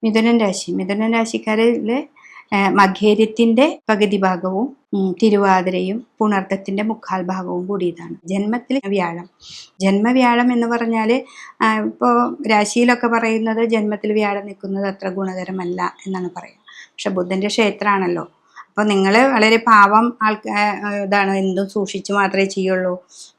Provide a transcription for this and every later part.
മിഥുനൻ രാശിക്കാരില് മകേര്യത്തിന്റെ പകുതി ഭാഗവും തിരുവാതിരയും പുണർദത്തിന്റെ മുക്കാൽ ഭാഗവും കൂടിയതാണ് ജന്മത്തിൽ വ്യാഴം. ജന്മവ്യാഴം എന്ന് പറഞ്ഞാല് ഇപ്പോൾ രാശിയിലൊക്കെ പറയുന്നത് ജന്മത്തിൽ വ്യാഴം നിൽക്കുന്നത് അത്ര ഗുണകരമല്ല എന്നാണ് പറയുക. പക്ഷെ ബുധന്റെ ക്ഷേത്രമാണല്ലോ. അപ്പോൾ നിങ്ങൾ വളരെ പാവം ഇതാണ്, എന്തും സൂക്ഷിച്ച് മാത്രമേ ചെയ്യുള്ളൂ,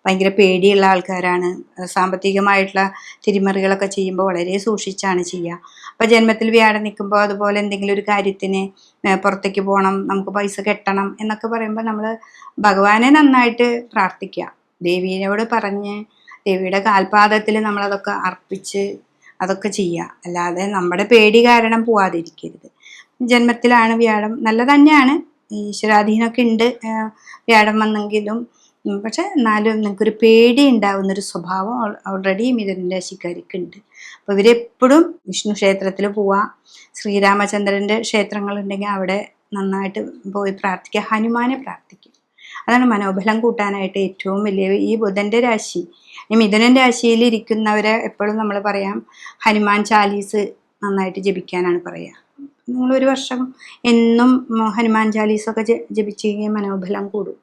ഭയങ്കര പേടിയുള്ള ആൾക്കാരാണ്, സാമ്പത്തികമായിട്ടുള്ള തിരിമറികളൊക്കെ ചെയ്യുമ്പോൾ വളരെ സൂക്ഷിച്ചാണ് ചെയ്യുക. അപ്പോൾ ജന്മത്തിൽ വ്യാഴം നിൽക്കുമ്പോൾ അതുപോലെ എന്തെങ്കിലും ഒരു കാര്യത്തിന് പുറത്തേക്ക് പോകണം, നമുക്ക് പൈസ കെട്ടണം എന്നൊക്കെ പറയുമ്പോൾ നമ്മൾ ഭഗവാനെ നന്നായിട്ട് പ്രാർത്ഥിക്കുക, ദേവിയോട് പറഞ്ഞ് ദേവിയുടെ കാൽപാദത്തിൽ നമ്മളതൊക്കെ അർപ്പിച്ച് അതൊക്കെ ചെയ്യുക. അല്ലാതെ നമ്മുടെ പേടി കാരണം പോവാതിരിക്കരുത്. ജന്മത്തിലാണ് വ്യാഴം, നല്ല തന്നെയാണ്, ഈശ്വരാധീനമൊക്കെ ഉണ്ട് വ്യാഴം വന്നെങ്കിലും. പക്ഷെ എന്നാലും നിങ്ങൾക്കൊരു പേടി ഉണ്ടാവുന്നൊരു സ്വഭാവം ഓൾറെഡി മിഥുന രാശിക്കാർക്ക് ഉണ്ട്. അപ്പോൾ ഇവരെപ്പോഴും വിഷ്ണു ക്ഷേത്രത്തിൽ പോവുക, ശ്രീരാമചന്ദ്രൻ്റെ ക്ഷേത്രങ്ങളുണ്ടെങ്കിൽ അവിടെ നന്നായിട്ട് പോയി പ്രാർത്ഥിക്കുക, ഹനുമാനെ പ്രാർത്ഥിക്കുക. അതാണ് മനോബലം കൂട്ടാനായിട്ട് ഏറ്റവും വലിയ ഈ ബുധൻ്റെ രാശി. ഈ മിഥുനൻ രാശിയിൽ ഇരിക്കുന്നവരെ എപ്പോഴും നമ്മൾ പറയാം ഹനുമാൻ ചാലീസ് നന്നായിട്ട് ജപിക്കാനാണ് പറയുക. നിങ്ങളൊരു വർഷം എന്നും ഹനുമാൻ ചാലീസൊക്കെ ജപിച്ച് കഴിഞ്ഞാൽ മനോബലം കൂടും.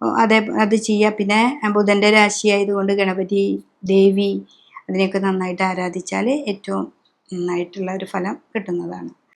അപ്പോൾ അത് ചെയ്യുക. പിന്നെ ബുധൻ്റെ രാശി ആയതുകൊണ്ട് ഗണപതി, ദേവി അതിനെയൊക്കെ നന്നായിട്ട് ആരാധിച്ചാൽ ഏറ്റവും നന്നായിട്ടുള്ള ഒരു ഫലം കിട്ടുന്നതാണ്.